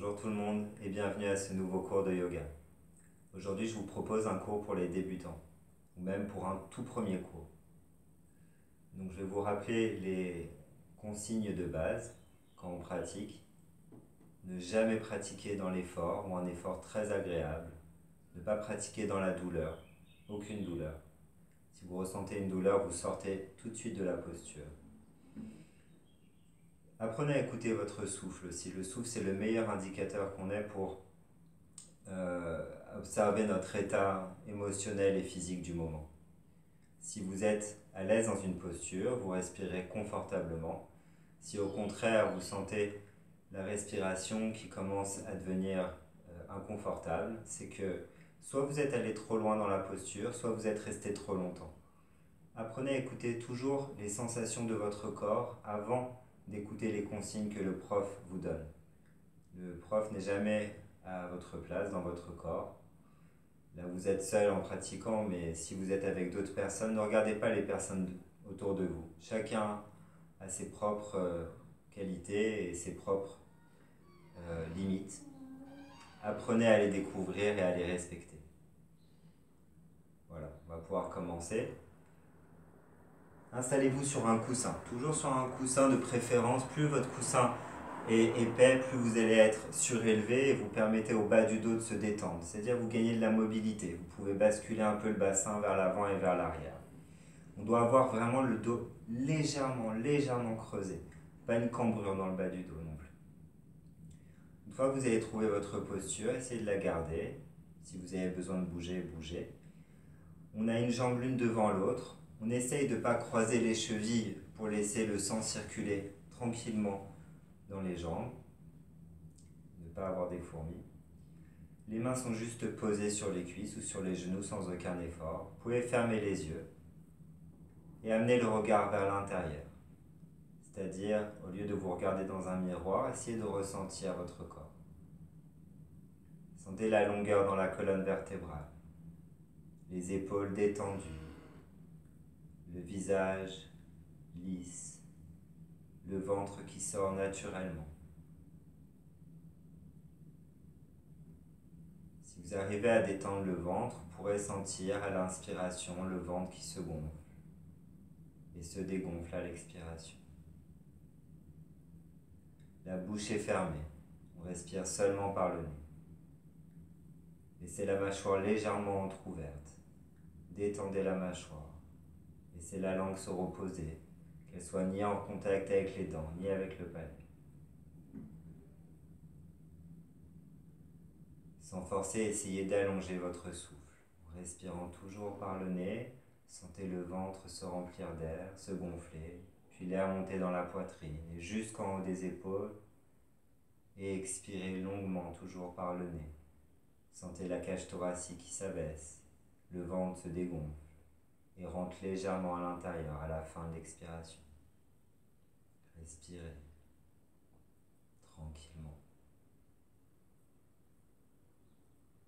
Bonjour tout le monde et bienvenue à ce nouveau cours de yoga. Aujourd'hui, je vous propose un cours pour les débutants, ou même pour un tout premier cours. Donc, je vais vous rappeler les consignes de base quand on pratique. Ne jamais pratiquer dans l'effort ou un effort très agréable. Ne pas pratiquer dans la douleur, aucune douleur. Si vous ressentez une douleur, vous sortez tout de suite de la posture. Apprenez à écouter votre souffle aussi. Le souffle, c'est le meilleur indicateur qu'on ait pour observer notre état émotionnel et physique du moment. Si vous êtes à l'aise dans une posture, vous respirez confortablement. Si au contraire vous sentez la respiration qui commence à devenir inconfortable, c'est que soit vous êtes allé trop loin dans la posture, soit vous êtes resté trop longtemps. Apprenez à écouter toujours les sensations de votre corps avant d'écouter les consignes que le prof vous donne. Le prof n'est jamais à votre place dans votre corps. Là, vous êtes seul en pratiquant, mais si vous êtes avec d'autres personnes, ne regardez pas les personnes autour de vous. Chacun a ses propres qualités et ses propres limites. Apprenez à les découvrir et à les respecter. Voilà, on va pouvoir commencer. Installez-vous sur un coussin, toujours sur un coussin de préférence. Plus votre coussin est épais, plus vous allez être surélevé et vous permettez au bas du dos de se détendre. C'est-à-dire vous gagnez de la mobilité. Vous pouvez basculer un peu le bassin vers l'avant et vers l'arrière. On doit avoir vraiment le dos légèrement creusé. Pas une cambrure dans le bas du dos non plus. Une fois que vous avez trouvé votre posture, essayez de la garder. Si vous avez besoin de bouger, bougez. On a une jambe l'une devant l'autre. On essaye de ne pas croiser les chevilles pour laisser le sang circuler tranquillement dans les jambes. Ne pas avoir des fourmis. Les mains sont juste posées sur les cuisses ou sur les genoux sans aucun effort. Vous pouvez fermer les yeux et amener le regard vers l'intérieur. C'est-à-dire, au lieu de vous regarder dans un miroir, essayez de ressentir votre corps. Sentez la longueur dans la colonne vertébrale, les épaules détendues, le visage lisse, le ventre qui sort naturellement. Si vous arrivez à détendre le ventre, vous pourrez sentir à l'inspiration le ventre qui se gonfle et se dégonfle à l'expiration. La bouche est fermée, on respire seulement par le nez. Laissez la mâchoire légèrement entrouverte, détendez la mâchoire, laissez la langue se reposer, qu'elle soit ni en contact avec les dents, ni avec le palais. Sans forcer, essayez d'allonger votre souffle. En respirant toujours par le nez, sentez le ventre se remplir d'air, se gonfler, puis l'air monter dans la poitrine et jusqu'en haut des épaules. Et expirez longuement, toujours par le nez. Sentez la cage thoracique qui s'abaisse, le ventre se dégonfle et rentre légèrement à l'intérieur à la fin de l'expiration. Respirez tranquillement.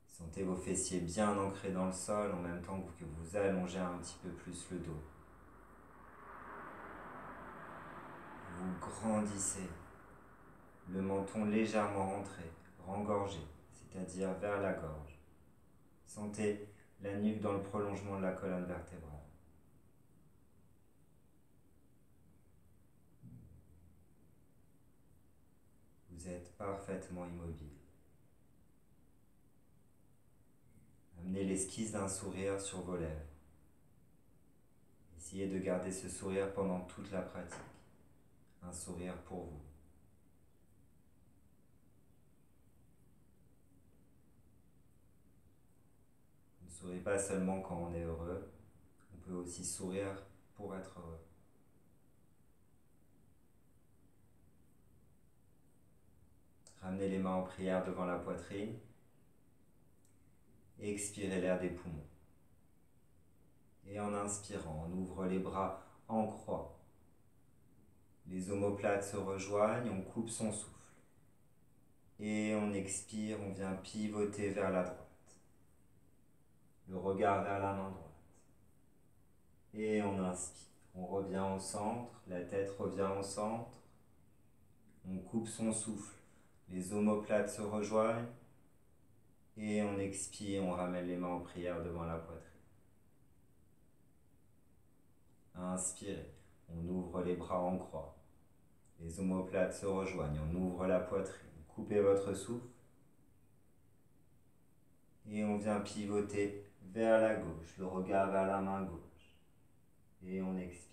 Sentez vos fessiers bien ancrés dans le sol en même temps que vous allongez un petit peu plus le dos. Vous grandissez, le menton légèrement rentré, rengorgé, c'est-à-dire vers la gorge. Sentez la nuque dans le prolongement de la colonne vertébrale. Vous êtes parfaitement immobile. Amenez l'esquisse d'un sourire sur vos lèvres. Essayez de garder ce sourire pendant toute la pratique. Un sourire pour vous. On ne sourit pas seulement quand on est heureux, on peut aussi sourire pour être heureux. Ramenez les mains en prière devant la poitrine et expirez l'air des poumons. Et en inspirant, on ouvre les bras en croix. Les omoplates se rejoignent, on coupe son souffle. Et on expire, on vient pivoter vers la droite. Le regard vers la main droite. Et on inspire. On revient au centre, la tête revient au centre. On coupe son souffle. Les omoplates se rejoignent. Et on expire, on ramène les mains en prière devant la poitrine. Inspirez, on ouvre les bras en croix. Les omoplates se rejoignent, on ouvre la poitrine. Coupez votre souffle. Et on vient pivoter vers la gauche, le regard vers la main gauche. Et on expire.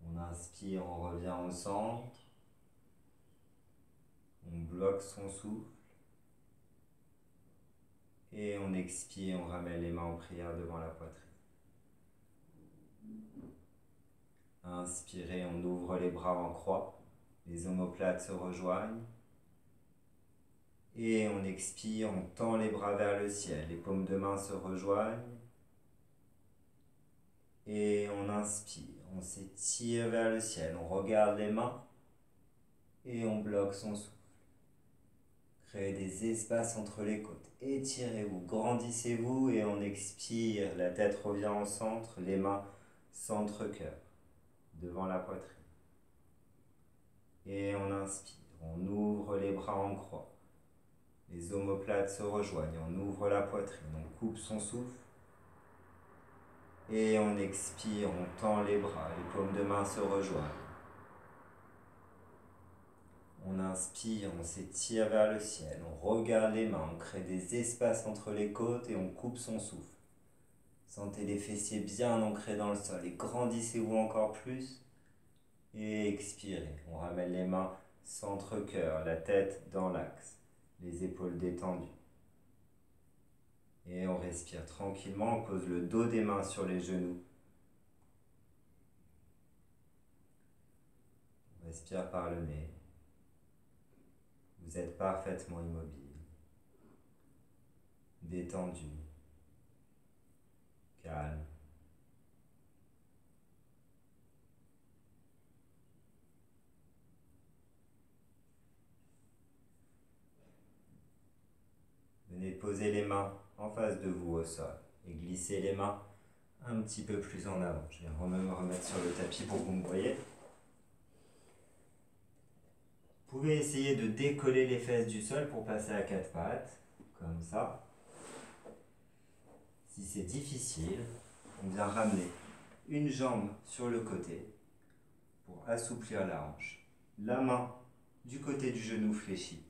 On inspire, on revient au centre. On bloque son souffle. Et on expire, on ramène les mains en prière devant la poitrine. Inspirez, on ouvre les bras en croix. Les omoplates se rejoignent. Et on expire, on tend les bras vers le ciel. Les paumes de main se rejoignent. Et on inspire, on s'étire vers le ciel. On regarde les mains. Et on bloque son souffle. Créez des espaces entre les côtes. Étirez-vous, grandissez-vous et on expire. La tête revient au centre, les mains centre-cœur, devant la poitrine. Et on inspire, on ouvre les bras en croix. Les omoplates se rejoignent, on ouvre la poitrine, on coupe son souffle. Et on expire, on tend les bras, les paumes de main se rejoignent. On inspire, on s'étire vers le ciel, on regarde les mains, on crée des espaces entre les côtes et on coupe son souffle. Sentez les fessiers bien ancrés dans le sol et grandissez-vous encore plus. Et expirez, on ramène les mains centre-cœur, la tête dans l'axe, les épaules détendues. Et on respire tranquillement, on pose le dos des mains sur les genoux. On respire par le nez. Vous êtes parfaitement immobile, détendu, calme. Venez poser les mains en face de vous au sol et glisser les mains un petit peu plus en avant. Je vais me remettre sur le tapis pour que vous me voyez. Vous pouvez essayer de décoller les fesses du sol pour passer à quatre pattes, comme ça. Si c'est difficile, on vient ramener une jambe sur le côté pour assouplir la hanche. La main du côté du genou fléchi.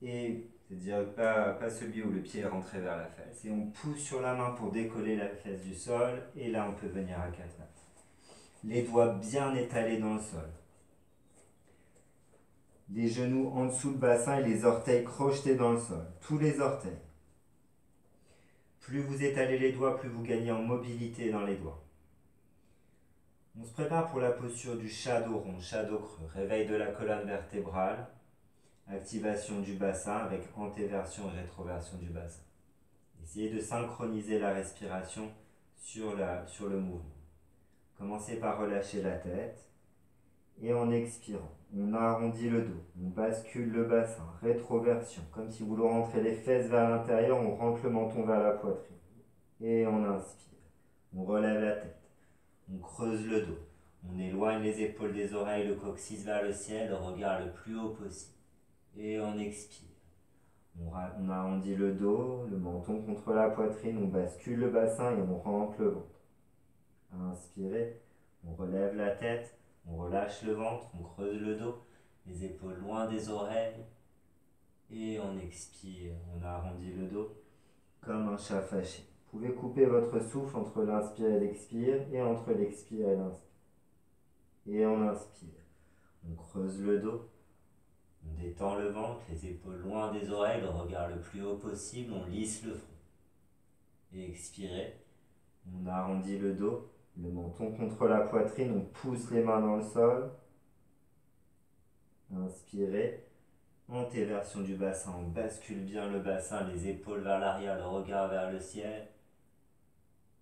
Et c'est-à-dire pas celui où le pied est rentré vers la fesse. Et on pousse sur la main pour décoller la fesse du sol. Et là, on peut venir à quatre pattes. Les doigts bien étalés dans le sol. Les genoux en dessous le bassin et les orteils crochetés dans le sol. Tous les orteils. Plus vous étalez les doigts, plus vous gagnez en mobilité dans les doigts. On se prépare pour la posture du shadow rond, shadow creux. Réveil de la colonne vertébrale. Activation du bassin avec antéversion et rétroversion du bassin. Essayez de synchroniser la respiration sur le mouvement. Commencez par relâcher la tête. Et en expirant, on arrondit le dos, on bascule le bassin, rétroversion, comme si vous voulez rentrer les fesses vers l'intérieur, on rentre le menton vers la poitrine. Et on inspire, on relève la tête, on creuse le dos, on éloigne les épaules des oreilles, le coccyx vers le ciel, le regard le plus haut possible. Et on expire, on arrondit le dos, le menton contre la poitrine, on bascule le bassin et on rentre le ventre. Inspirez, on relève la tête. On relâche le ventre, on creuse le dos, les épaules loin des oreilles. Et on expire, on arrondit le dos comme un chat fâché. Vous pouvez couper votre souffle entre l'inspire et l'expire et entre l'expire et l'inspire. Et on inspire, on creuse le dos, on détend le ventre, les épaules loin des oreilles, le regard le plus haut possible, on lisse le front. Et expirez, on arrondit le dos. Le menton contre la poitrine, on pousse les mains dans le sol. Inspirez. Antéversion du bassin, on bascule bien le bassin, les épaules vers l'arrière, le regard vers le ciel.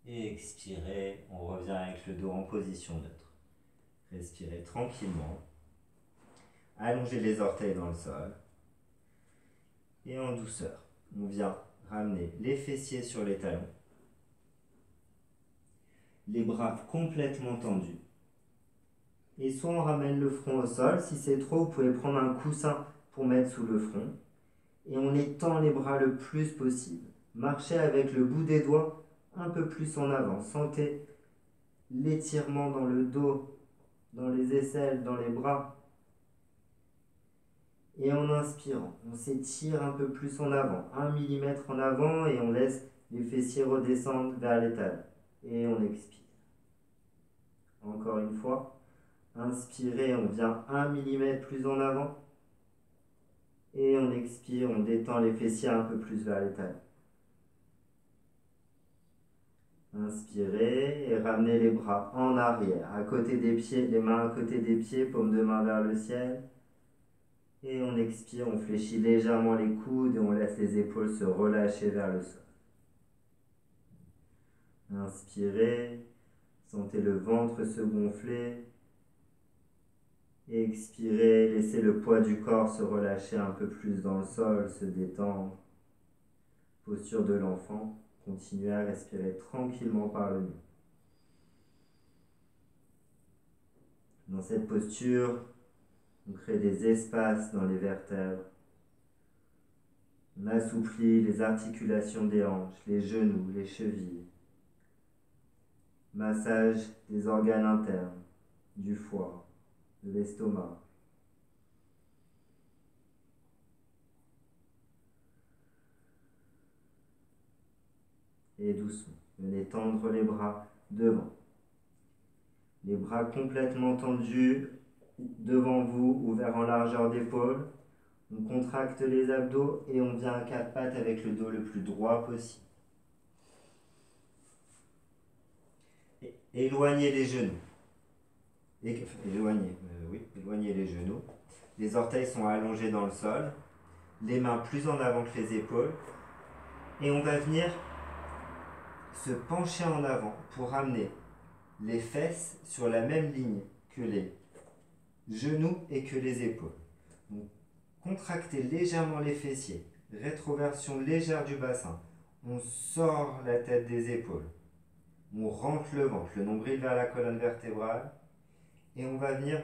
Et expirez, on revient avec le dos en position neutre. Respirez tranquillement. Allongez les orteils dans le sol. Et en douceur, on vient ramener les fessiers sur les talons. Les bras complètement tendus. Et soit on ramène le front au sol, si c'est trop, vous pouvez prendre un coussin pour mettre sous le front. Et on étend les bras le plus possible. Marchez avec le bout des doigts un peu plus en avant. Sentez l'étirement dans le dos, dans les aisselles, dans les bras. Et en inspirant, on s'étire un peu plus en avant, 1 mm en avant, et on laisse les fessiers redescendre vers les talons. Et on expire. Encore une fois, inspirez, on vient 1 mm plus en avant. Et on expire, on détend les fessiers un peu plus vers les talons. Inspirez et ramenez les bras en arrière, à côté des pieds, les mains à côté des pieds, paume de main vers le ciel. Et on expire, on fléchit légèrement les coudes et on laisse les épaules se relâcher vers le sol. Inspirez, sentez le ventre se gonfler. Et expirez, laissez le poids du corps se relâcher un peu plus dans le sol, se détendre. Posture de l'enfant. Continuez à respirer tranquillement par le nez. Dans cette posture, on crée des espaces dans les vertèbres. On assouplit les articulations des hanches, les genoux, les chevilles. Massage des organes internes, du foie, de l'estomac. Et doucement, venez tendre les bras devant. Les bras complètement tendus devant vous, ouverts en largeur d'épaule. On contracte les abdos et on vient à quatre pattes avec le dos le plus droit possible. Éloignez les genoux. Éloignez les genoux. Les orteils sont allongés dans le sol. Les mains plus en avant que les épaules. Et on va venir se pencher en avant pour ramener les fesses sur la même ligne que les genoux et que les épaules. Donc, contractez légèrement les fessiers. Rétroversion légère du bassin. On sort la tête des épaules. On rentre le ventre, le nombril vers la colonne vertébrale. Et on va venir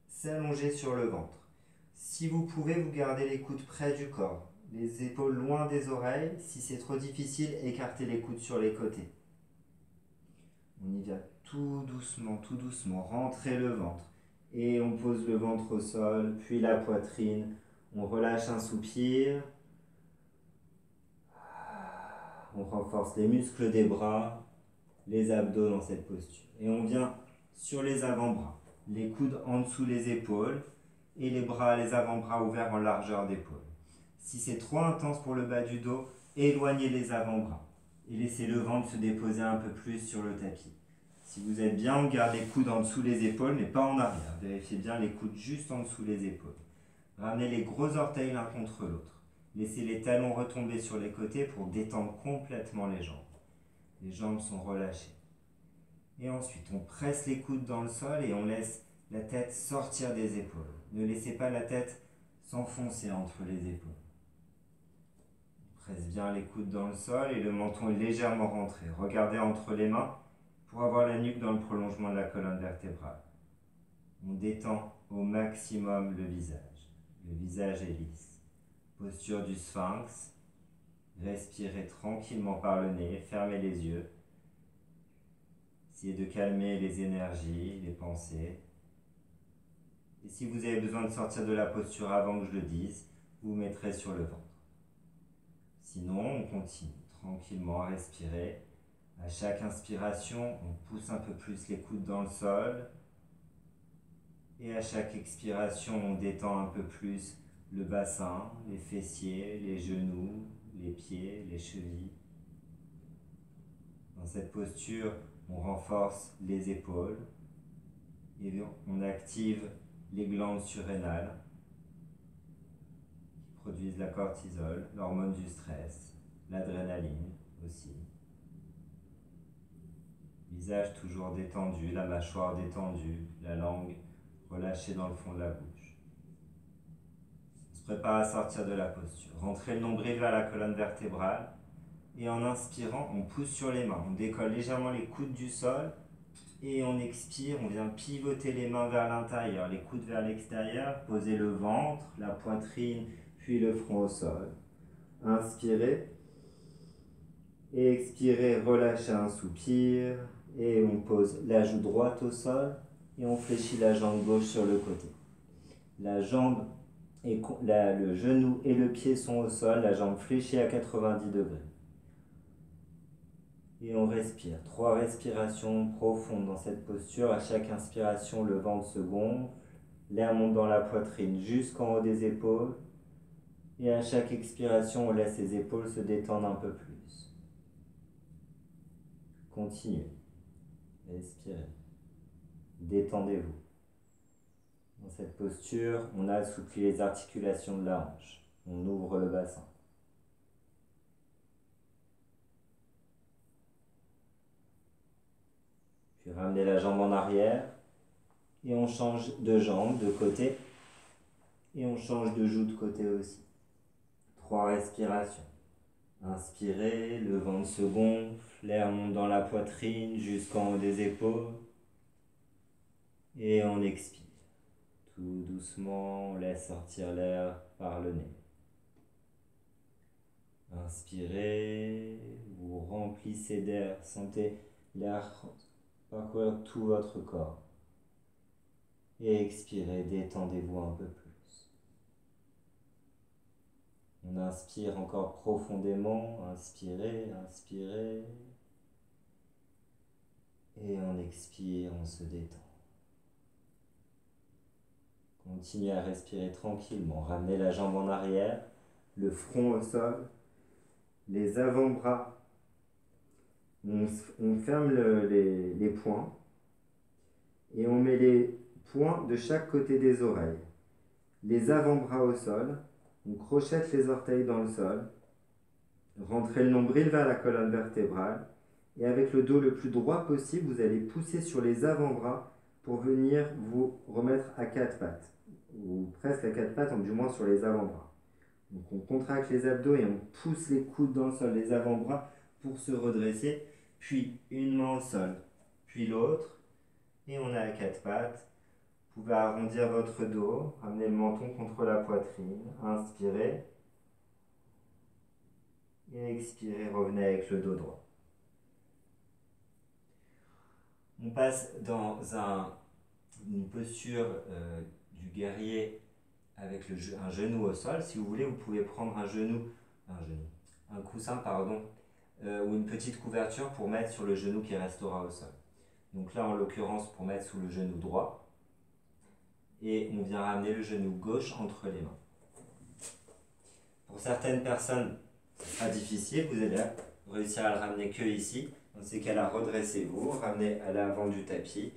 s'allonger sur le ventre. Si vous pouvez, vous gardez les coudes près du corps. Les épaules loin des oreilles. Si c'est trop difficile, écartez les coudes sur les côtés. On y vient tout doucement. Rentrez le ventre. Et on pose le ventre au sol, puis la poitrine. On relâche un soupir. On renforce les muscles des bras, les abdos dans cette posture. Et on vient sur les avant-bras. Les coudes en dessous les épaules et les bras, les avant-bras ouverts en largeur d'épaule. Si c'est trop intense pour le bas du dos, éloignez les avant-bras et laissez le ventre se déposer un peu plus sur le tapis. Si vous êtes bien, on garde les coudes en dessous les épaules, mais pas en arrière. Vérifiez bien les coudes juste en dessous les épaules. Ramenez les gros orteils l'un contre l'autre. Laissez les talons retomber sur les côtés pour détendre complètement les jambes. Les jambes sont relâchées. Et ensuite, on presse les coudes dans le sol et on laisse la tête sortir des épaules. Ne laissez pas la tête s'enfoncer entre les épaules. On presse bien les coudes dans le sol et le menton est légèrement rentré. Regardez entre les mains pour avoir la nuque dans le prolongement de la colonne vertébrale. On détend au maximum le visage. Le visage est lisse. Posture du sphinx. Respirez tranquillement par le nez, fermez les yeux. Essayez de calmer les énergies, les pensées. Et si vous avez besoin de sortir de la posture avant que je le dise, vous vous mettrez sur le ventre. Sinon, on continue tranquillement à respirer. À chaque inspiration, on pousse un peu plus les coudes dans le sol. Et à chaque expiration, on détend un peu plus le bassin, les fessiers, les genoux, les pieds, les chevilles. Dans cette posture, on renforce les épaules et on active les glandes surrénales qui produisent la cortisol, l'hormone du stress, l'adrénaline aussi. Visage toujours détendu, la mâchoire détendue, la langue relâchée dans le fond de la bouche. On se prépare à sortir de la posture. Rentrez le nombril vers la colonne vertébrale et en inspirant, on pousse sur les mains. On décolle légèrement les coudes du sol Et on expire, on vient pivoter les mains vers l'intérieur, les coudes vers l'extérieur, poser le ventre, la poitrine, puis le front au sol. Inspirez. Et expirez, relâchez un soupir. Et on pose la joue droite au sol et on fléchit la jambe gauche sur le côté. La jambe et le genou et le pied sont au sol, la jambe fléchie à 90 degrés. Et on respire. 3 respirations profondes dans cette posture. À chaque inspiration, le ventre se gonfle. L'air monte dans la poitrine jusqu'en haut des épaules. Et à chaque expiration, on laisse les épaules se détendre un peu plus. Continuez. Respirez. Détendez-vous. Dans cette posture, on assouplit les articulations de la hanche. On ouvre le bassin. Puis ramenez la jambe en arrière. Et on change de jambe, de côté. Et on change de joue de côté aussi. 3 respirations. Inspirez, le ventre se gonfle, l'air monte dans la poitrine jusqu'en haut des épaules. Et on expire. Tout doucement, on laisse sortir l'air par le nez. Inspirez, vous remplissez d'air, sentez l'air parcourir tout votre corps. Et expirez, détendez-vous un peu plus. On inspire encore profondément, inspirez, inspirez. Et on expire, on se détend. Continuez à respirer tranquillement. Ramenez la jambe en arrière, le front au sol, les avant-bras. On ferme les poings et on met les poings de chaque côté des oreilles. Les avant-bras au sol, on crochette les orteils dans le sol, rentrez le nombril vers la colonne vertébrale et avec le dos le plus droit possible, vous allez pousser sur les avant-bras pour venir vous remettre à 4 pattes, ou presque à 4 pattes, du moins sur les avant-bras. Donc on contracte les abdos et on pousse les coudes dans le sol, les avant-bras pour se redresser, puis une main au sol, puis l'autre, et on est à 4 pattes. Vous pouvez arrondir votre dos, ramener le menton contre la poitrine, inspirez, et expirez, revenez avec le dos droit. On passe dans une posture du guerrier avec un genou au sol. Si vous voulez, vous pouvez prendre un coussin, ou une petite couverture pour mettre sur le genou qui restera au sol. Donc là, en l'occurrence, pour mettre sous le genou droit. Et on vient ramener le genou gauche entre les mains. Pour certaines personnes, ce sera difficile, vous allez réussir à le ramener que ici. Dans ces cas-là, redressez-vous, ramenez à l'avant du tapis,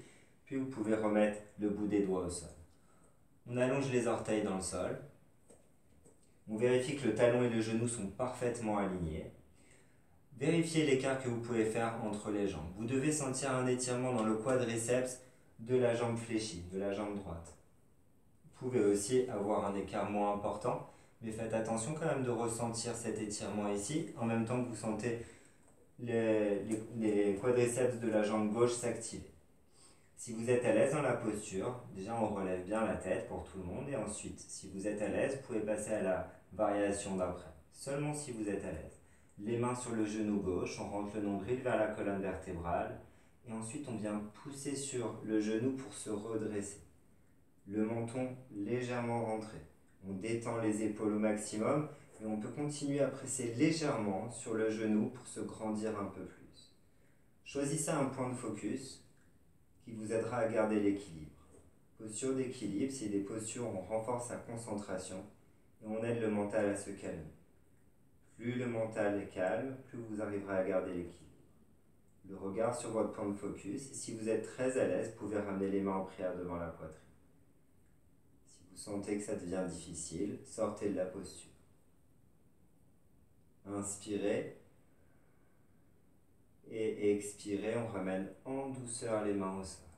puis vous pouvez remettre le bout des doigts au sol. On allonge les orteils dans le sol. On vérifie que le talon et le genou sont parfaitement alignés. Vérifiez l'écart que vous pouvez faire entre les jambes. Vous devez sentir un étirement dans le quadriceps de la jambe fléchie, de la jambe droite. Vous pouvez aussi avoir un écart moins important, mais faites attention quand même de ressentir cet étirement ici, en même temps que vous sentez les quadriceps de la jambe gauche s'activer. Si vous êtes à l'aise dans la posture, déjà on relève bien la tête pour tout le monde, et ensuite, si vous êtes à l'aise, vous pouvez passer à la variation d'après. Seulement si vous êtes à l'aise. Les mains sur le genou gauche, on rentre le nombril vers la colonne vertébrale, et ensuite on vient pousser sur le genou pour se redresser. Le menton légèrement rentré. On détend les épaules au maximum, et on peut continuer à presser légèrement sur le genou pour se grandir un peu plus. Choisissez un point de focus qui vous aidera à garder l'équilibre. Posture d'équilibre, c'est des postures où on renforce sa concentration et on aide le mental à se calmer. Plus le mental est calme, plus vous arriverez à garder l'équilibre. Le regard sur votre point de focus, et si vous êtes très à l'aise, vous pouvez ramener les mains en prière devant la poitrine. Si vous sentez que ça devient difficile, sortez de la posture. Inspirez et expirez, on ramène en douceur les mains au sol.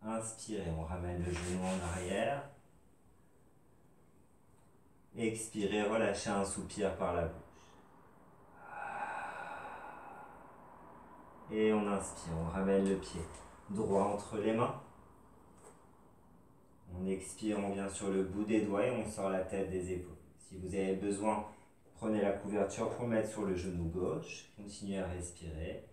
Inspirez, on ramène le genou en arrière. Expirez, relâchez un soupir par la bouche. Et on inspire, on ramène le pied droit entre les mains. On expire, on vient sur le bout des doigts et on sort la tête des épaules. Si vous avez besoin, prenez la couverture pour mettre sur le genou gauche. Continuez à respirer.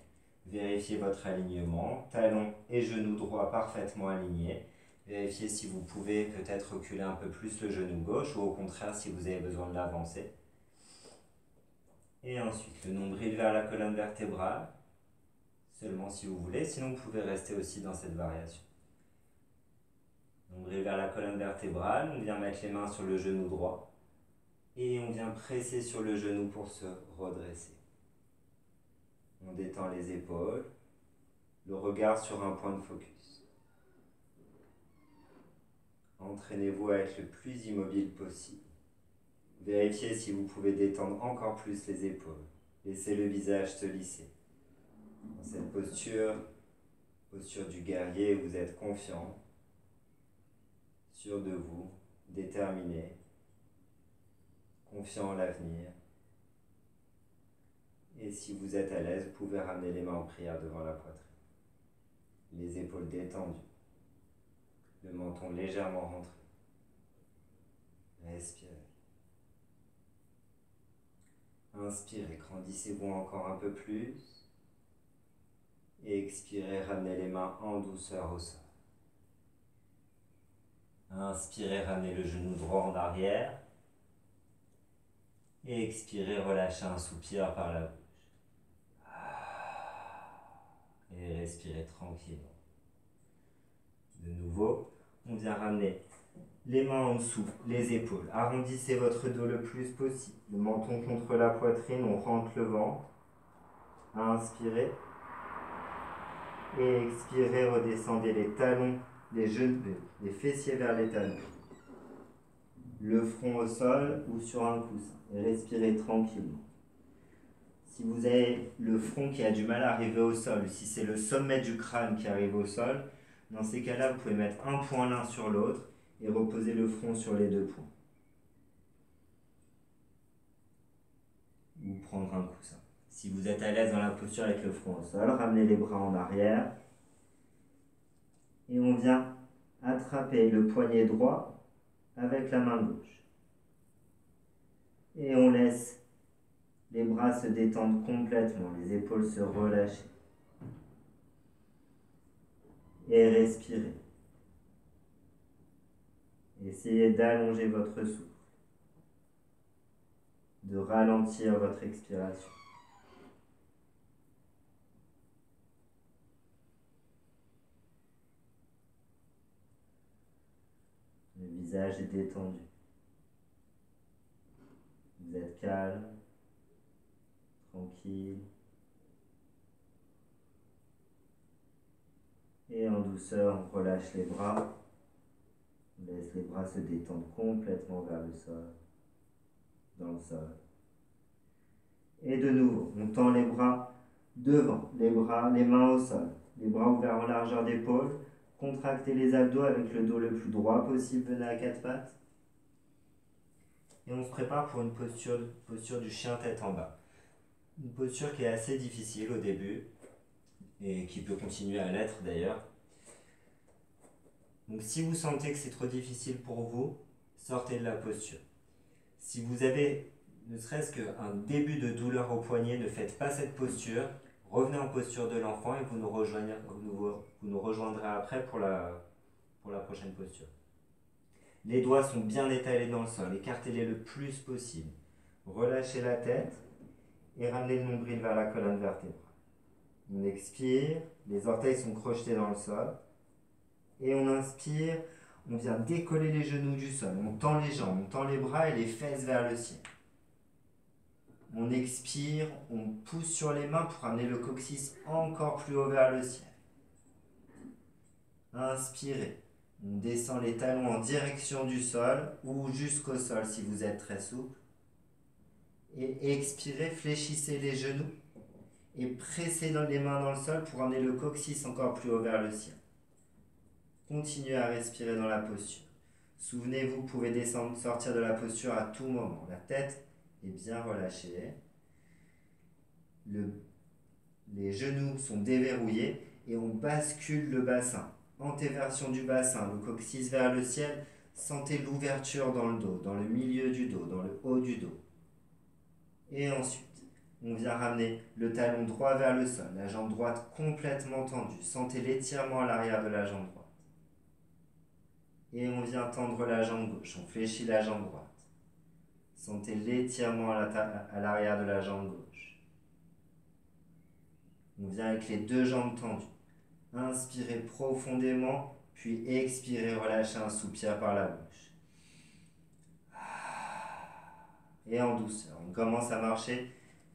Vérifiez votre alignement, talon et genou droit parfaitement alignés. Vérifiez si vous pouvez peut-être reculer un peu plus le genou gauche ou au contraire si vous avez besoin de l'avancer. Et ensuite le nombril vers la colonne vertébrale, seulement si vous voulez, sinon vous pouvez rester aussi dans cette variation. Nombril vers la colonne vertébrale, on vient mettre les mains sur le genou droit et on vient presser sur le genou pour se redresser. On détend les épaules, le regard sur un point de focus. Entraînez-vous à être le plus immobile possible. Vérifiez si vous pouvez détendre encore plus les épaules. Laissez le visage se lisser. Dans cette posture du guerrier, vous êtes confiant, sûr de vous, déterminé, confiant en l'avenir. Et si vous êtes à l'aise, vous pouvez ramener les mains en prière devant la poitrine. Les épaules détendues. Le menton légèrement rentré. Respirez. Inspirez, grandissez-vous encore un peu plus. Et expirez, ramenez les mains en douceur au sol. Inspirez, ramenez le genou droit en arrière. Et expirez, relâchez un soupir par la bouche. Et respirez tranquillement. De nouveau, on vient ramener les mains en dessous, les épaules. Arrondissez votre dos le plus possible. Le menton contre la poitrine, on rentre le ventre. Inspirez. Et expirez, redescendez les talons, les genoux, les fessiers vers les talons. Le front au sol ou sur un coussin. Et respirez tranquillement. Si vous avez le front qui a du mal à arriver au sol, ou si c'est le sommet du crâne qui arrive au sol, dans ces cas-là, vous pouvez mettre un point l'un sur l'autre et reposer le front sur les deux points. Ou prendre un coussin. Si vous êtes à l'aise dans la posture avec le front au sol, ramenez les bras en arrière. Et on vient attraper le poignet droit avec la main gauche. Et on laisse les bras se détendre complètement, les épaules se relâcher. Et respirez. Essayez d'allonger votre souffle, de ralentir votre expiration. Le visage est détendu. Vous êtes calme, tranquille. Et en douceur, on relâche les bras. On laisse les bras se détendre complètement vers le sol, dans le sol. Et de nouveau, on tend les bras devant, les mains au sol, les bras ouverts en largeur d'épaule. Contractez les abdos avec le dos le plus droit possible, venez à quatre pattes. Et on se prépare pour une posture du chien tête en bas. Une posture qui est assez difficile au début, et qui peut continuer à l'être d'ailleurs. Donc si vous sentez que c'est trop difficile pour vous, sortez de la posture. Si vous avez ne serait-ce qu'un début de douleur au poignet, ne faites pas cette posture. Revenez en posture de l'enfant et vous nous rejoindrez après pour la prochaine posture. Les doigts sont bien étalés dans le sol, écartez-les le plus possible. Relâchez la tête et ramenez le nombril vers la colonne vertébrale. On expire, les orteils sont crochetés dans le sol. Et on inspire, on vient décoller les genoux du sol. On tend les jambes, on tend les bras et les fesses vers le ciel. On expire, on pousse sur les mains pour amener le coccyx encore plus haut vers le ciel. Inspirez. On descend les talons en direction du sol ou jusqu'au sol si vous êtes très souple. Et expirez, fléchissez les genoux et pressez les mains dans le sol pour amener le coccyx encore plus haut vers le ciel. Continuez à respirer dans la posture. Souvenez-vous, vous pouvez sortir de la posture à tout moment. La tête est bien relâchée. Les genoux sont déverrouillés et on bascule le bassin. Antéversion du bassin, le coccyx vers le ciel. Sentez l'ouverture dans le dos, dans le milieu du dos, dans le haut du dos. Et ensuite, on vient ramener le talon droit vers le sol, la jambe droite complètement tendue. Sentez l'étirement à l'arrière de la jambe droite. Et on vient tendre la jambe gauche, on fléchit la jambe droite. Sentez l'étirement à l'arrière de la jambe gauche. On vient avec les deux jambes tendues. Inspirez profondément, puis expirez, relâchez un soupir par la bouche. Et en douceur, on commence à marcher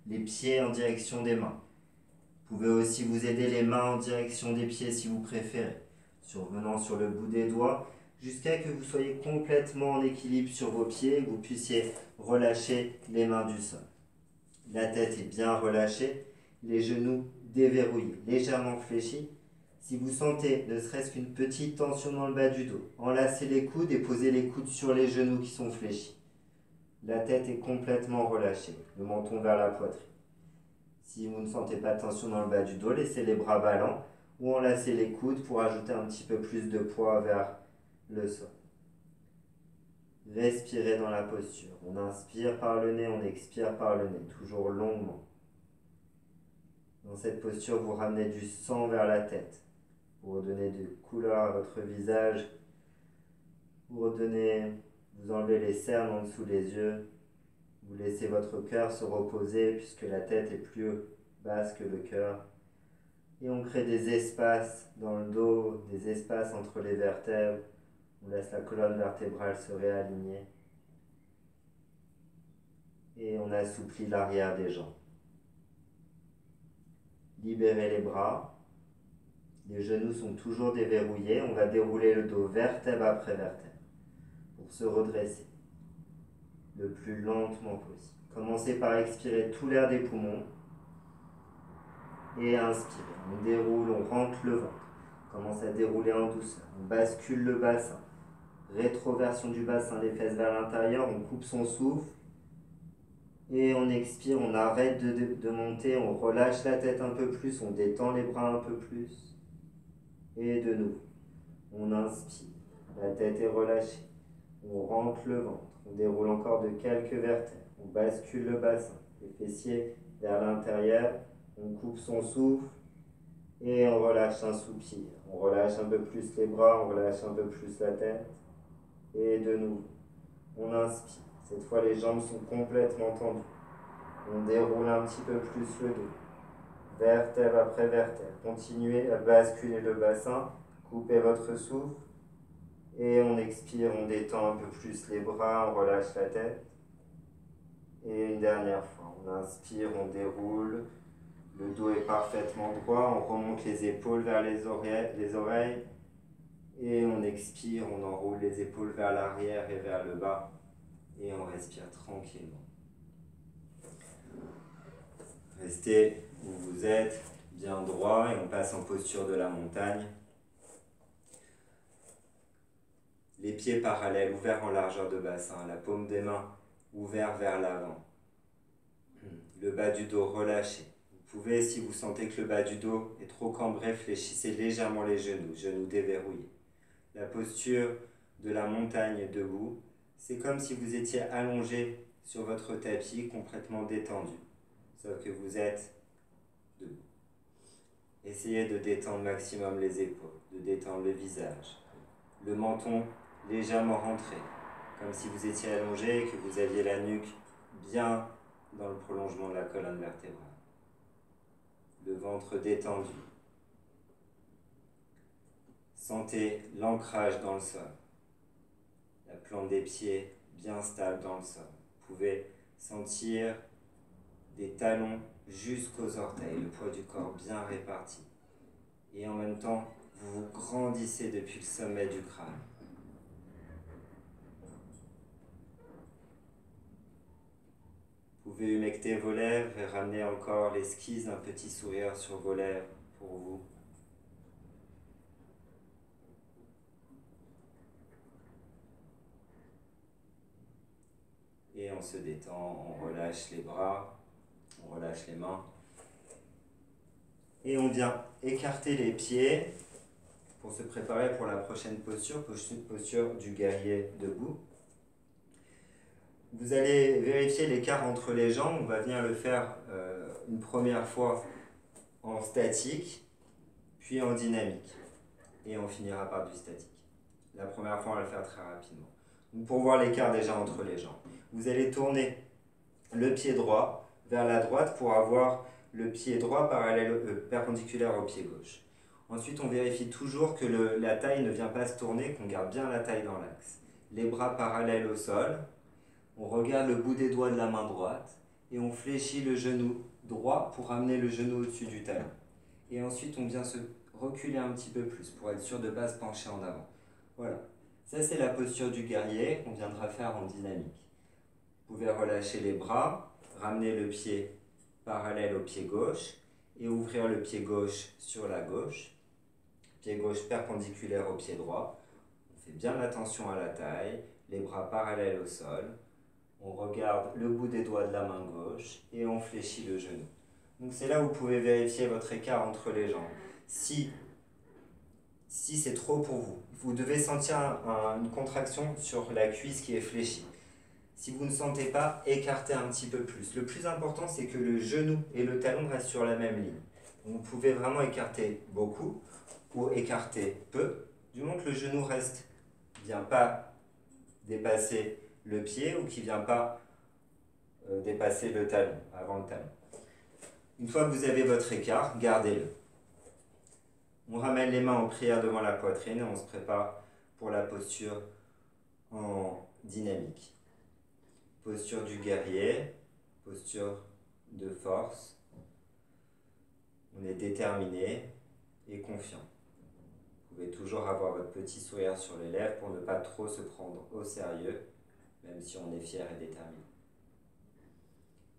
les pieds en direction des mains. Vous pouvez aussi vous aider les mains en direction des pieds si vous préférez, survenant sur le bout des doigts, jusqu'à ce que vous soyez complètement en équilibre sur vos pieds et que vous puissiez relâcher les mains du sol. La tête est bien relâchée, les genoux déverrouillés, légèrement fléchis. Si vous sentez ne serait-ce qu'une petite tension dans le bas du dos, enlacez les coudes et posez les coudes sur les genoux qui sont fléchis. La tête est complètement relâchée, le menton vers la poitrine. Si vous ne sentez pas de tension dans le bas du dos, laissez les bras ballants ou enlacez les coudes pour ajouter un petit peu plus de poids vers le sol. Respirez dans la posture. On inspire par le nez, on expire par le nez, toujours longuement. Dans cette posture, vous ramenez du sang vers la tête pour redonner de couleur à votre visage. Vous enlevez les cernes en dessous des yeux. Vous laissez votre cœur se reposer puisque la tête est plus basse que le cœur. Et on crée des espaces dans le dos, des espaces entre les vertèbres. On laisse la colonne vertébrale se réaligner. Et on assouplit l'arrière des jambes. Libérez les bras. Les genoux sont toujours déverrouillés. On va dérouler le dos vertèbre après vertèbre pour se redresser le plus lentement possible. Commencez par expirer tout l'air des poumons et inspirez. On déroule, on rentre le ventre. On commence à dérouler en douceur. On bascule le bassin. Rétroversion du bassin, les fesses vers l'intérieur. On coupe son souffle. Et on expire, on arrête de monter, on relâche la tête un peu plus, on détend les bras un peu plus. Et de nouveau, on inspire, la tête est relâchée. On rentre le ventre, on déroule encore de quelques vertèbres, on bascule le bassin, les fessiers vers l'intérieur, on coupe son souffle et on relâche un soupir. On relâche un peu plus les bras, on relâche un peu plus la tête. Et de nouveau, on inspire. Cette fois, les jambes sont complètement tendues. On déroule un petit peu plus le dos. Vertèbre après vertèbre. Continuez à basculer le bassin. Coupez votre souffle. Et on expire, on détend un peu plus les bras, on relâche la tête. Et une dernière fois, on inspire, on déroule. Le dos est parfaitement droit. On remonte les épaules vers les oreilles. Et on expire, on enroule les épaules vers l'arrière et vers le bas. Et on respire tranquillement. Restez où vous êtes, bien droit, et on passe en posture de la montagne. Les pieds parallèles, ouverts en largeur de bassin, la paume des mains ouverte vers l'avant. Le bas du dos relâché. Vous pouvez, si vous sentez que le bas du dos est trop cambré, fléchissez légèrement les genoux déverrouillés. La posture de la montagne debout, c'est comme si vous étiez allongé sur votre tapis, complètement détendu. Sauf que vous êtes debout. Essayez de détendre maximum les épaules, de détendre le visage, le menton légèrement rentré, comme si vous étiez allongé et que vous aviez la nuque bien dans le prolongement de la colonne vertébrale. Le ventre détendu. Sentez l'ancrage dans le sol, la plante des pieds bien stable dans le sol. Vous pouvez sentir des talons jusqu'aux orteils, le poids du corps bien réparti. Et en même temps, vous vous grandissez depuis le sommet du crâne. Vous pouvez humecter vos lèvres et ramener encore l'esquisse d'un petit sourire sur vos lèvres pour vous. Et on se détend, on relâche les bras, on relâche les mains. Et on vient écarter les pieds pour se préparer pour la prochaine posture, posture du guerrier debout. Vous allez vérifier l'écart entre les jambes. On va venir le faire une première fois en statique, puis en dynamique. Et on finira par du statique. La première fois, on va le faire très rapidement. Donc pour voir l'écart déjà entre les jambes, vous allez tourner le pied droit vers la droite pour avoir le pied droit perpendiculaire au pied gauche. Ensuite, on vérifie toujours que la taille ne vient pas se tourner, qu'on garde bien la taille dans l'axe. Les bras parallèles au sol. On regarde le bout des doigts de la main droite et on fléchit le genou droit pour amener le genou au-dessus du talon. Et ensuite, on vient se reculer un petit peu plus pour être sûr de ne pas se pencher en avant. Voilà. Ça, c'est la posture du guerrier qu'on viendra faire en dynamique. Vous pouvez relâcher les bras, ramener le pied parallèle au pied gauche et ouvrir le pied gauche sur la gauche. Pied gauche perpendiculaire au pied droit. On fait bien attention à la taille, les bras parallèles au sol. On regarde le bout des doigts de la main gauche et on fléchit le genou. Donc c'est là où vous pouvez vérifier votre écart entre les jambes. Si c'est trop pour vous, vous devez sentir une contraction sur la cuisse qui est fléchie. Si vous ne sentez pas, écartez un petit peu plus. Le plus important, c'est que le genou et le talon restent sur la même ligne. Donc, vous pouvez vraiment écarter beaucoup ou écarter peu, du moment que le genou vient pas dépasser le pied ou qui ne vient pas dépasser le talon, avant le talon. Une fois que vous avez votre écart, gardez-le. On ramène les mains en prière devant la poitrine et on se prépare pour la posture en dynamique. Posture du guerrier, posture de force. On est déterminé et confiant. Vous pouvez toujours avoir votre petit sourire sur les lèvres pour ne pas trop se prendre au sérieux, même si on est fier et déterminé.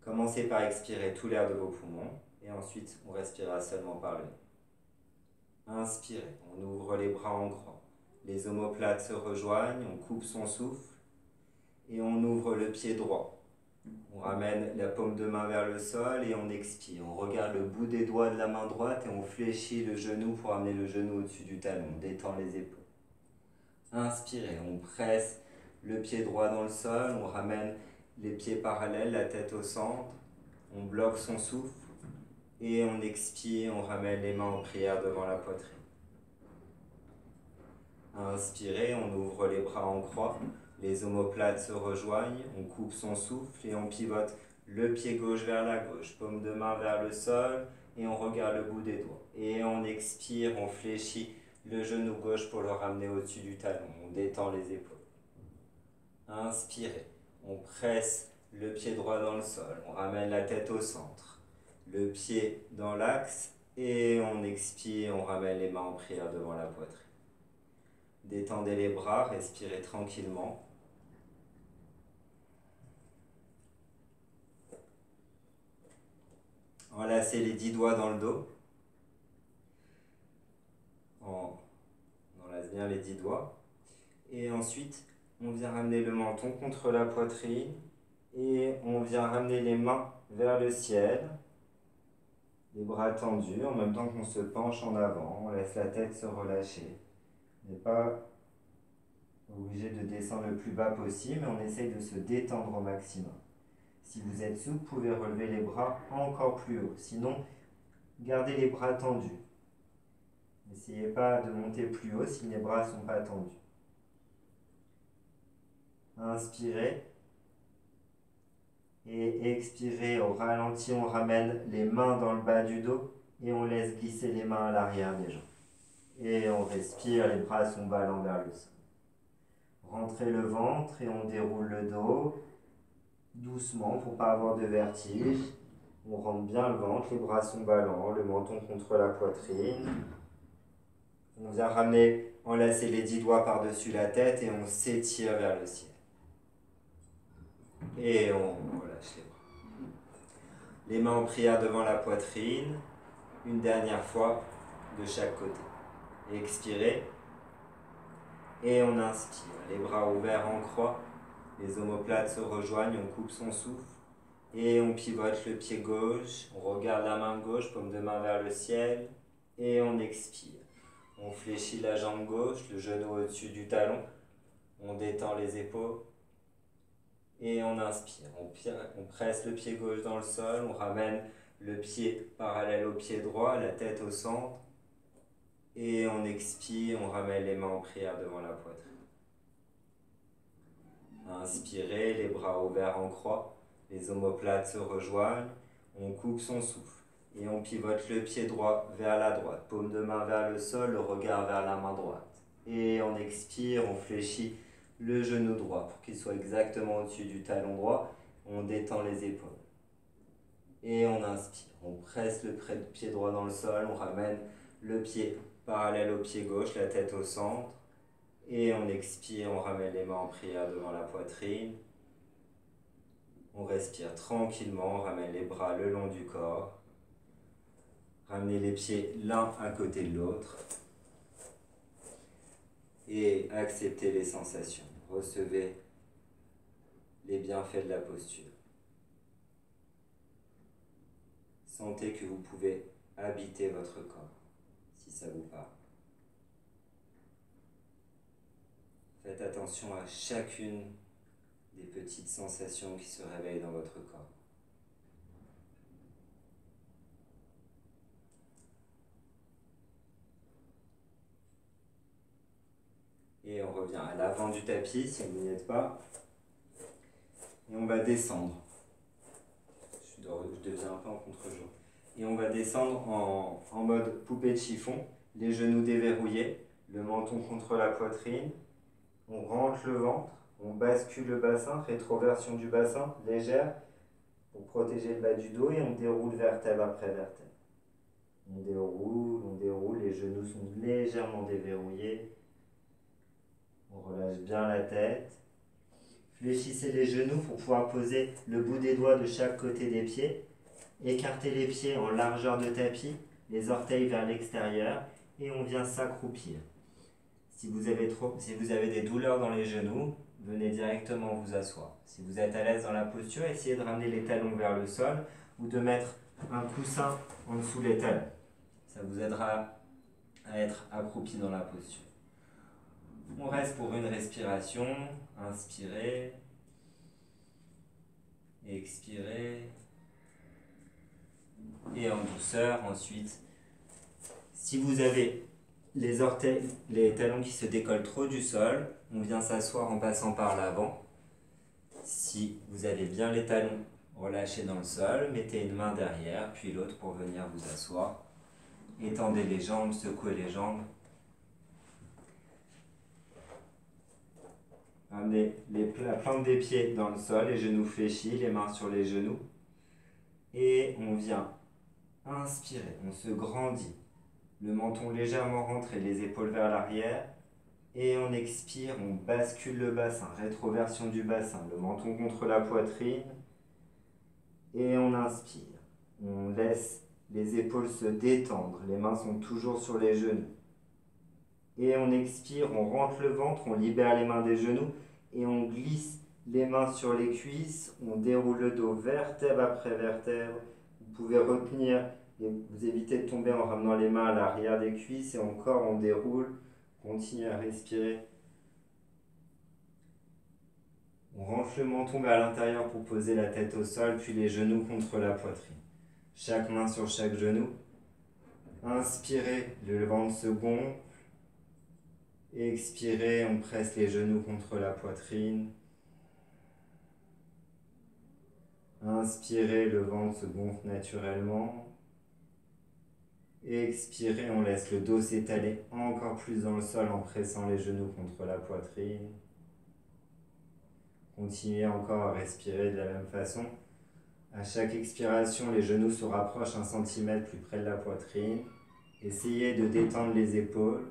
Commencez par expirer tout l'air de vos poumons et ensuite on respirera seulement par le nez. Inspirez, on ouvre les bras en croix. Les omoplates se rejoignent, on coupe son souffle et on ouvre le pied droit. On ramène la paume de main vers le sol et on expire. On regarde le bout des doigts de la main droite et on fléchit le genou pour amener le genou au-dessus du talon. On détend les épaules. Inspirez, on presse le pied droit dans le sol, on ramène les pieds parallèles, la tête au centre. On bloque son souffle et on expire, on ramène les mains en prière devant la poitrine. Inspirez, on ouvre les bras en croix. Les omoplates se rejoignent, on coupe son souffle et on pivote le pied gauche vers la gauche, paume de main vers le sol et on regarde le bout des doigts. Et on expire, on fléchit le genou gauche pour le ramener au-dessus du talon, on détend les épaules. Inspirez, on presse le pied droit dans le sol, on ramène la tête au centre, le pied dans l'axe et on expire, on ramène les mains en prière devant la poitrine. Détendez les bras, respirez tranquillement. Enlacez les 10 doigts dans le dos. On enlace bien les 10 doigts. Et ensuite, on vient ramener le menton contre la poitrine. Et on vient ramener les mains vers le ciel. Les bras tendus en même temps qu'on se penche en avant. On laisse la tête se relâcher. On n'est pas obligé de descendre le plus bas possible, mais on essaye de se détendre au maximum. Si vous êtes souple, vous pouvez relever les bras encore plus haut. Sinon, gardez les bras tendus. N'essayez pas de monter plus haut si les bras ne sont pas tendus. Inspirez. Et expirez au ralenti, on ramène les mains dans le bas du dos et on laisse glisser les mains à l'arrière des jambes. Et on respire, les bras sont ballants vers le sol. Rentrez le ventre et on déroule le dos. Doucement pour ne pas avoir de vertige. On rentre bien le ventre, les bras sont ballants, le menton contre la poitrine. On vient ramener, enlacer les 10 doigts par-dessus la tête et on s'étire vers le ciel. Et on relâche les bras. Les mains en prière devant la poitrine. Une dernière fois de chaque côté. Expirez. Et on inspire. Les bras ouverts en croix. Les omoplates se rejoignent, on coupe son souffle. Et on pivote le pied gauche, on regarde la main gauche, paume de main vers le ciel, et on expire. On fléchit la jambe gauche, le genou au-dessus du talon, on détend les épaules, et on inspire. On presse le pied gauche dans le sol, on ramène le pied parallèle au pied droit, la tête au centre, et on expire, on ramène les mains en prière devant la poitrine. Inspirez, les bras ouverts en croix, les omoplates se rejoignent, on coupe son souffle et on pivote le pied droit vers la droite, paume de main vers le sol, le regard vers la main droite. Et on expire, on fléchit le genou droit pour qu'il soit exactement au-dessus du talon droit, on détend les épaules. Et on inspire, on presse le pied droit dans le sol, on ramène le pied parallèle au pied gauche, la tête au centre. Et on expire, on ramène les mains en prière devant la poitrine. On respire tranquillement, on ramène les bras le long du corps. Ramenez les pieds l'un à côté de l'autre. Et acceptez les sensations. Recevez les bienfaits de la posture. Sentez que vous pouvez habiter votre corps, si ça vous parle. Faites attention à chacune des petites sensations qui se réveillent dans votre corps. Et on revient à l'avant du tapis si vous n'y êtes pas. Et on va descendre. Je deviens un peu en contre-jour. Et on va descendre en mode poupée de chiffon, les genoux déverrouillés, le menton contre la poitrine. On rentre le ventre, on bascule le bassin, rétroversion du bassin, légère, pour protéger le bas du dos, et on déroule vertèbre après vertèbre. On déroule, les genoux sont légèrement déverrouillés. On relâche bien la tête. Fléchissez les genoux pour pouvoir poser le bout des doigts de chaque côté des pieds. Écartez les pieds en largeur de tapis, les orteils vers l'extérieur, et on vient s'accroupir. Si vous avez des douleurs dans les genoux, venez directement vous asseoir. Si vous êtes à l'aise dans la posture, essayez de ramener les talons vers le sol ou de mettre un coussin en dessous les talons. Ça vous aidera à être accroupi dans la posture. On reste pour une respiration. Inspirez. Expirez. Et en douceur, ensuite, si vous avez les talons qui se décollent trop du sol, on vient s'asseoir en passant par l'avant. Si vous avez bien les talons relâchés dans le sol, mettez une main derrière, puis l'autre pour venir vous asseoir. Étendez les jambes, secouez les jambes. Ramenez la plante des pieds dans le sol, les genoux fléchis, les mains sur les genoux. Et on vient inspirer, on se grandit. Le menton légèrement rentré, les épaules vers l'arrière. Et on expire, on bascule le bassin, rétroversion du bassin, le menton contre la poitrine. Et on inspire. On laisse les épaules se détendre, les mains sont toujours sur les genoux. Et on expire, on rentre le ventre, on libère les mains des genoux et on glisse les mains sur les cuisses, on déroule le dos vertèbre après vertèbre. Vous pouvez retenir et vous évitez de tomber en ramenant les mains à l'arrière des cuisses et encore on déroule. Continuez à respirer. On rentre le menton vers l'intérieur pour poser la tête au sol, puis les genoux contre la poitrine. Chaque main sur chaque genou. Inspirez, le ventre se gonfle. Expirez, on presse les genoux contre la poitrine. Inspirez, le ventre se gonfle naturellement. Expirez, on laisse le dos s'étaler encore plus dans le sol en pressant les genoux contre la poitrine. Continuez encore à respirer de la même façon. À chaque expiration, les genoux se rapprochent 1 cm plus près de la poitrine. Essayez de détendre les épaules,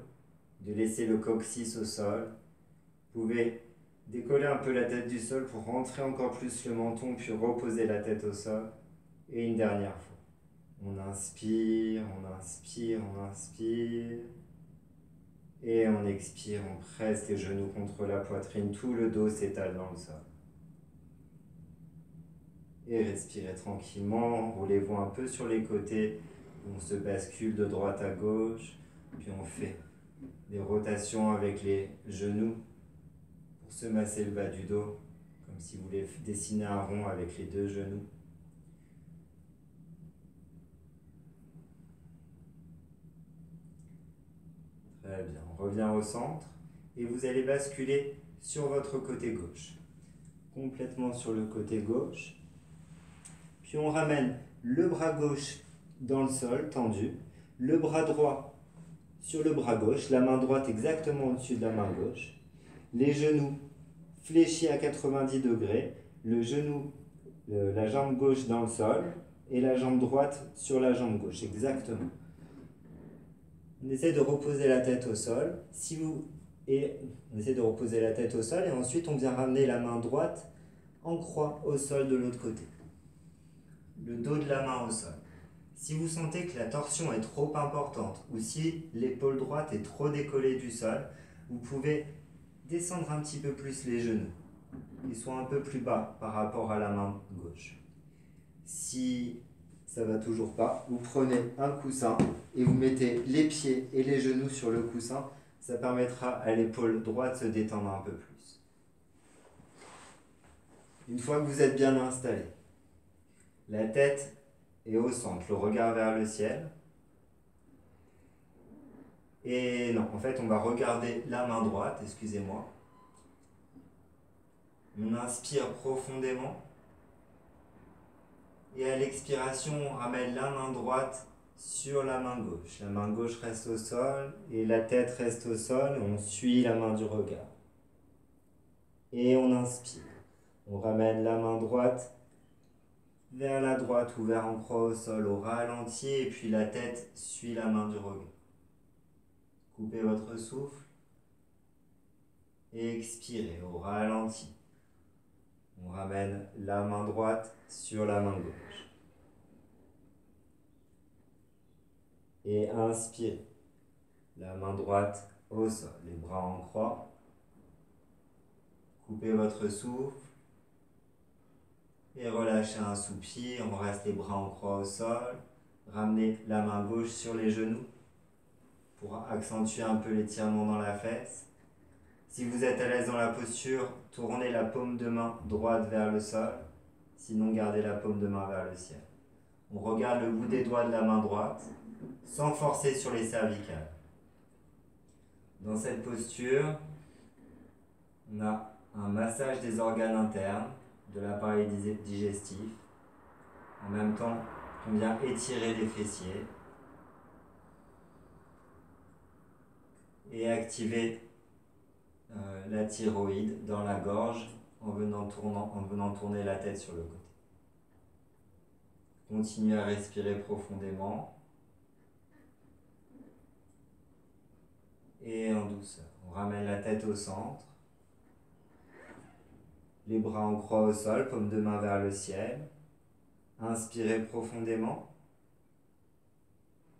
de laisser le coccyx au sol. Vous pouvez décoller un peu la tête du sol pour rentrer encore plus le menton, puis reposer la tête au sol. Et une dernière fois. On inspire, on inspire, on inspire. Et on expire, on presse les genoux contre la poitrine, tout le dos s'étale dans le sol. Et respirez tranquillement, roulez-vous un peu sur les côtés, on se bascule de droite à gauche, puis on fait des rotations avec les genoux pour se masser le bas du dos, comme si vous voulez dessiner un rond avec les deux genoux. Très bien, on revient au centre et vous allez basculer sur votre côté gauche. Complètement sur le côté gauche. Puis on ramène le bras gauche dans le sol, tendu, le bras droit sur le bras gauche, la main droite exactement au-dessus de la main gauche, les genoux fléchis à 90 degrés, le genou, la jambe gauche dans le sol et la jambe droite sur la jambe gauche, exactement. On essaie de reposer la tête au sol. On essaie de reposer la tête au sol et ensuite on vient ramener la main droite en croix au sol de l'autre côté. Le dos de la main au sol. Si vous sentez que la torsion est trop importante ou si l'épaule droite est trop décollée du sol, vous pouvez descendre un petit peu plus les genoux. Ils sont un peu plus bas par rapport à la main gauche. Si ça ne va toujours pas, vous prenez un coussin et vous mettez les pieds et les genoux sur le coussin. Ça permettra à l'épaule droite de se détendre un peu plus. Une fois que vous êtes bien installé, la tête est au centre, le regard vers le ciel. Et non, en fait, on va regarder la main droite, excusez-moi. On inspire profondément. Et à l'expiration, on ramène la main droite sur la main gauche. La main gauche reste au sol et la tête reste au sol. On suit la main du regard. Et on inspire. On ramène la main droite vers la droite, ouvert en croix au sol, au ralenti. Et puis la tête suit la main du regard. Coupez votre souffle. Et expirez au ralenti. On ramène la main droite sur la main gauche. Et inspirez. La main droite au sol, les bras en croix. Coupez votre souffle. Et relâchez un soupir. On reste les bras en croix au sol. Ramenez la main gauche sur les genoux pour accentuer un peu l'étirement dans la fesse. Si vous êtes à l'aise dans la posture, tournez la paume de main droite vers le sol. Sinon, gardez la paume de main vers le ciel. On regarde le bout des doigts de la main droite sans forcer sur les cervicales. Dans cette posture, on a un massage des organes internes, de l'appareil digestif. En même temps, on vient étirer les fessiers et activer la thyroïde dans la gorge en venant tourner la tête sur le côté. Continuez à respirer profondément et en douceur. On ramène la tête au centre, les bras en croix au sol, paume de main vers le ciel. Inspirez profondément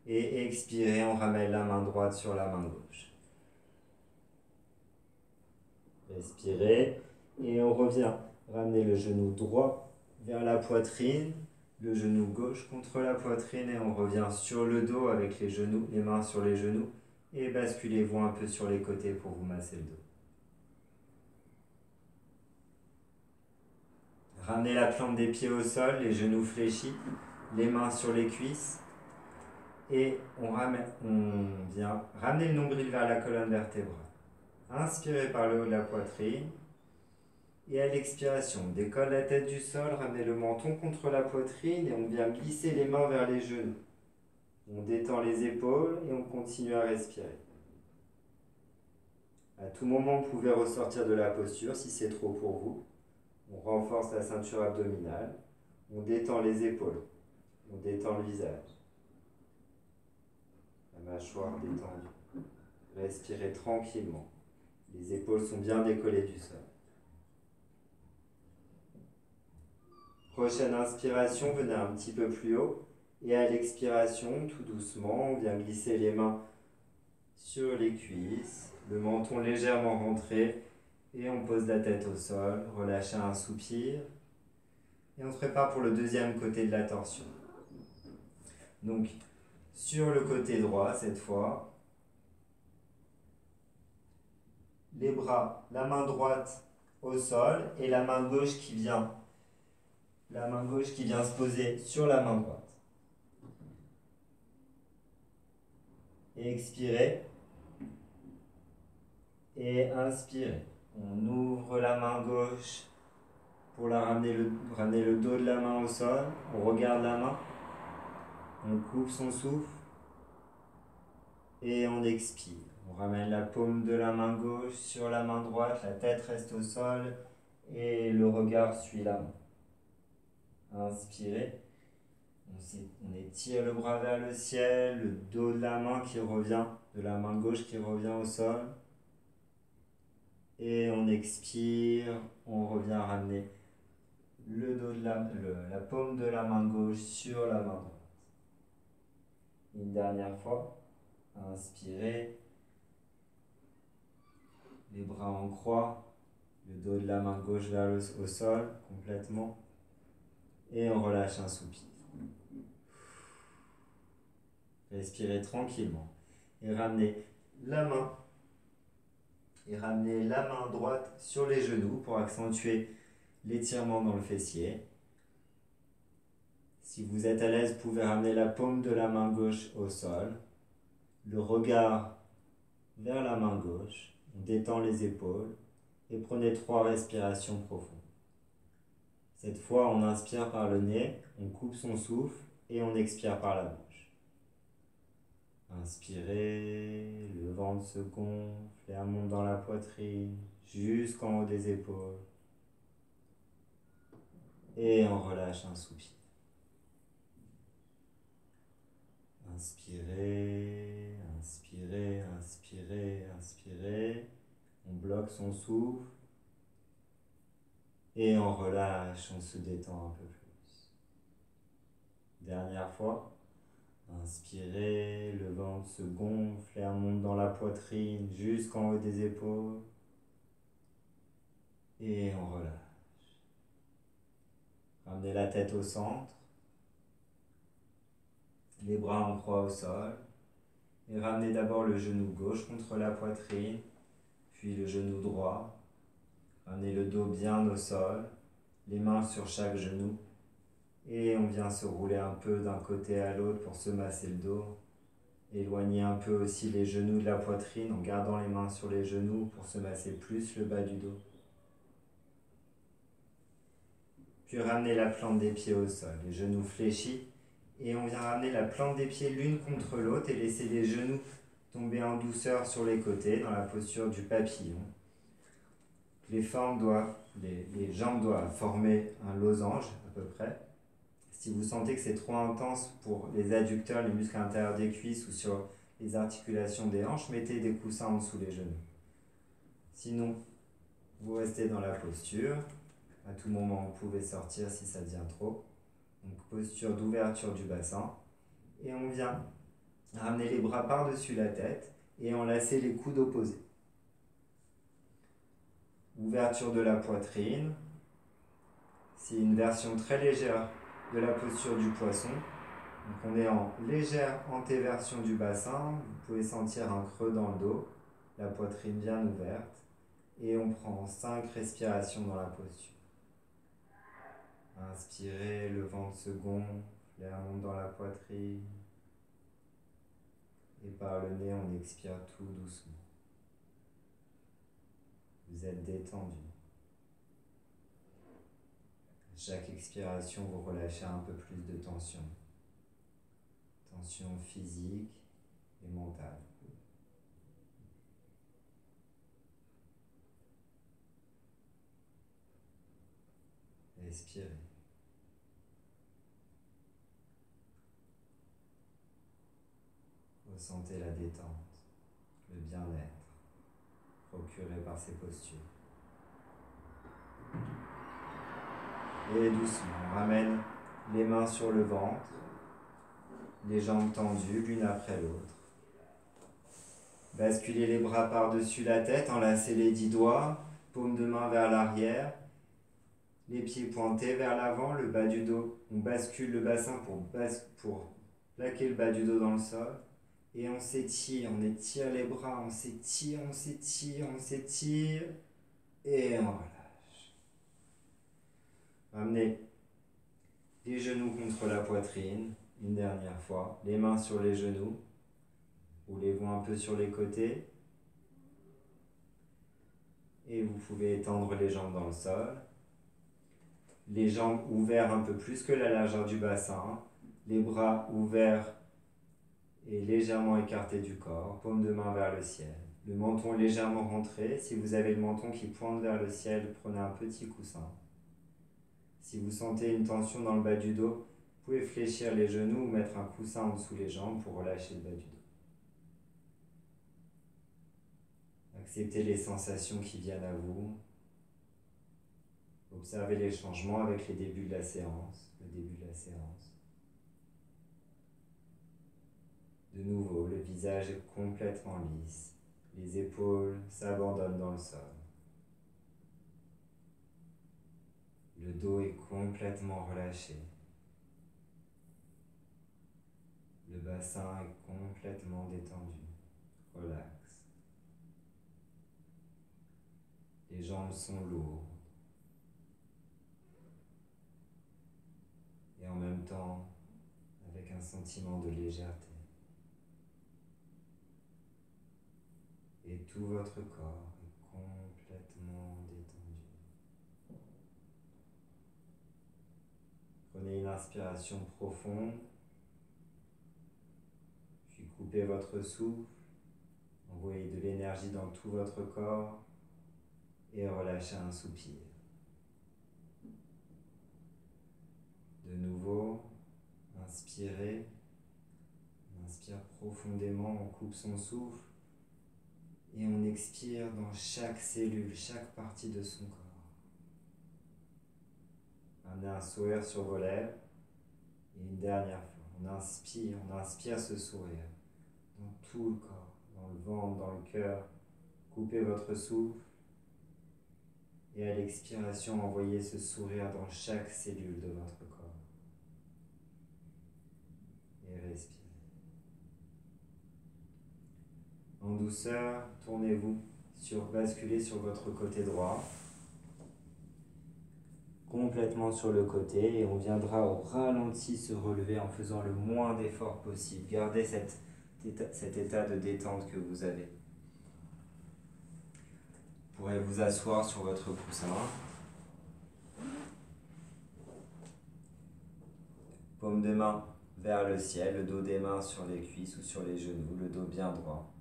et expirez, on ramène la main droite sur la main gauche. Respirez et on revient. Ramenez le genou droit vers la poitrine, le genou gauche contre la poitrine et on revient sur le dos avec les genoux, les mains sur les genoux et basculez-vous un peu sur les côtés pour vous masser le dos. Ramenez la plante des pieds au sol, les genoux fléchis, les mains sur les cuisses et on vient ramener le nombril vers la colonne vertébrale. Inspirez par le haut de la poitrine. Et à l'expiration, on décolle la tête du sol, ramenez le menton contre la poitrine et on vient glisser les mains vers les genoux. On détend les épaules et on continue à respirer. À tout moment, vous pouvez ressortir de la posture si c'est trop pour vous. On renforce la ceinture abdominale. On détend les épaules. On détend le visage. La mâchoire détendue. Respirez tranquillement. Les épaules sont bien décollées du sol. Prochaine inspiration, venez un petit peu plus haut. Et à l'expiration, tout doucement, on vient glisser les mains sur les cuisses, le menton légèrement rentré. Et on pose la tête au sol, relâchez un soupir. Et on se prépare pour le deuxième côté de la torsion. Donc, sur le côté droit, cette fois, les bras, la main droite au sol et la main gauche qui vient se poser sur la main droite. Et expirez. Et inspirez. On ouvre la main gauche pour ramener le dos de la main au sol. On regarde la main. On coupe son souffle. Et on expire. On ramène la paume de la main gauche sur la main droite. La tête reste au sol. Et le regard suit la main. Inspirez. On étire le bras vers le ciel. Le dos de la main qui revient. De la main gauche qui revient au sol. Et on expire, on revient ramener le dos de la paume de la main gauche sur la main droite. Une dernière fois, inspirez, les bras en croix, le dos de la main gauche au sol complètement. Et on relâche un soupir. Respirez tranquillement. Et ramenez la main droite sur les genoux pour accentuer l'étirement dans le fessier. Si vous êtes à l'aise, vous pouvez ramener la paume de la main gauche au sol, le regard vers la main gauche, on détend les épaules et prenez 3 respirations profondes. Cette fois, on inspire par le nez, on coupe son souffle et on expire par la bouche. Inspirez, le ventre se gonfle, l'air monte dans la poitrine, jusqu'en haut des épaules. Et on relâche un soupir. Inspirez, inspirez, inspirez, inspirez. On bloque son souffle. Et on relâche, on se détend un peu plus. Dernière fois. Inspirez, le ventre se gonfle, l'air monte dans la poitrine jusqu'en haut des épaules. Et on relâche. Ramenez la tête au centre. Les bras en croix au sol. Et ramenez d'abord le genou gauche contre la poitrine, puis le genou droit. Ramenez le dos bien au sol, les mains sur chaque genou. Et on vient se rouler un peu d'un côté à l'autre pour se masser le dos. Éloignez un peu aussi les genoux de la poitrine en gardant les mains sur les genoux pour se masser plus le bas du dos. Puis ramenez la plante des pieds au sol, les genoux fléchis. Et on vient ramener la plante des pieds l'une contre l'autre et laisser les genoux tomber en douceur sur les côtés dans la posture du papillon. Les jambes doivent former un losange à peu près. Si vous sentez que c'est trop intense pour les adducteurs, les muscles intérieurs des cuisses ou sur les articulations des hanches, mettez des coussins en dessous les genoux. Sinon, vous restez dans la posture. À tout moment, vous pouvez sortir si ça devient trop. Donc, posture d'ouverture du bassin. Et on vient ramener les bras par-dessus la tête et enlacer les coudes opposés. Ouverture de la poitrine. C'est une version très légère de la posture du poisson. Donc on est en légère antéversion du bassin. Vous pouvez sentir un creux dans le dos, la poitrine bien ouverte. Et on prend 5 respirations dans la posture. Inspirez, le ventre se gonfle, l'air monte dans la poitrine. Et par le nez, on expire tout doucement. Vous êtes détendu. Chaque expiration, vous relâchez un peu plus de tension. Tension physique et mentale. Respirez. Ressentez la détente, le bien-être procuré par ces postures. Et doucement, on ramène les mains sur le ventre, les jambes tendues l'une après l'autre. Basculez les bras par-dessus la tête, enlacez les 10 doigts, paume de main vers l'arrière. Les pieds pointés vers l'avant, le bas du dos. On bascule le bassin pour plaquer le bas du dos dans le sol. Et on s'étire, on étire les bras, on s'étire, on s'étire, on s'étire. Et on relâche. Ramenez les genoux contre la poitrine, une dernière fois. Les mains sur les genoux. Roulez-vous un peu sur les côtés. Et vous pouvez étendre les jambes dans le sol. Les jambes ouvertes un peu plus que la largeur du bassin. Les bras ouverts et légèrement écartés du corps. Paume de main vers le ciel. Le menton légèrement rentré. Si vous avez le menton qui pointe vers le ciel, prenez un petit coussin. Si vous sentez une tension dans le bas du dos, vous pouvez fléchir les genoux ou mettre un coussin en dessous les jambes pour relâcher le bas du dos. Acceptez les sensations qui viennent à vous. Observez les changements avec les débuts de la séance, le début de la séance. De nouveau, le visage est complètement lisse. Les épaules s'abandonnent dans le sol. Le dos est complètement relâché. Le bassin est complètement détendu. Relax. Les jambes sont lourdes. Et en même temps, avec un sentiment de légèreté. Et tout votre corps est complètement détendu. Prenez une inspiration profonde, puis coupez votre souffle, envoyez de l'énergie dans tout votre corps et relâchez un soupir. De nouveau, inspirez, on inspire profondément, on coupe son souffle et on expire dans chaque cellule, chaque partie de son corps. Amenez un sourire sur vos lèvres et une dernière fois, on inspire ce sourire dans tout le corps, dans le ventre, dans le cœur. Coupez votre souffle et à l'expiration, envoyez ce sourire dans chaque cellule de votre corps. Et respirez. En douceur, tournez-vous, basculez sur votre côté droit, complètement sur le côté, et on viendra au ralenti se relever en faisant le moins d'efforts possible. Gardez cet état de détente que vous avez. Vous pourrez vous asseoir sur votre coussin. Paume de main vers le ciel, le dos des mains sur les cuisses ou sur les genoux, le dos bien droit.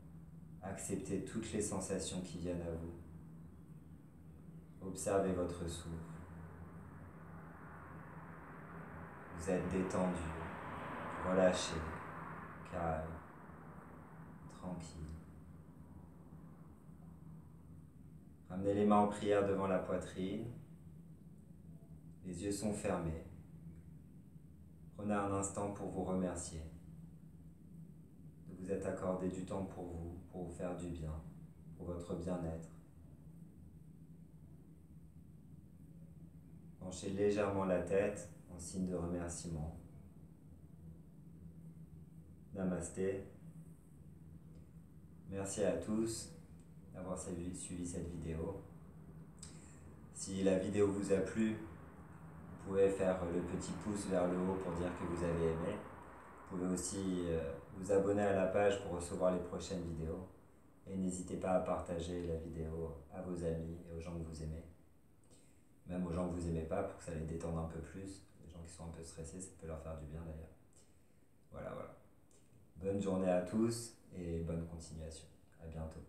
Acceptez toutes les sensations qui viennent à vous. Observez votre souffle. Vous êtes détendu, relâché, calme, tranquille. Ramenez les mains en prière devant la poitrine. Les yeux sont fermés. Prenez un instant pour vous remercier. De vous être accordé du temps pour vous faire du bien, pour votre bien-être. Penchez légèrement la tête en signe de remerciement. Namasté. Merci à tous d'avoir suivi cette vidéo. Si la vidéo vous a plu, vous pouvez faire le petit pouce vers le haut pour dire que vous avez aimé. Vous pouvez aussi vous abonner à la page pour recevoir les prochaines vidéos. Et n'hésitez pas à partager la vidéo à vos amis et aux gens que vous aimez. Même aux gens que vous n'aimez pas pour que ça les détende un peu plus. Les gens qui sont un peu stressés, ça peut leur faire du bien d'ailleurs. Voilà. Bonne journée à tous et bonne continuation. À bientôt.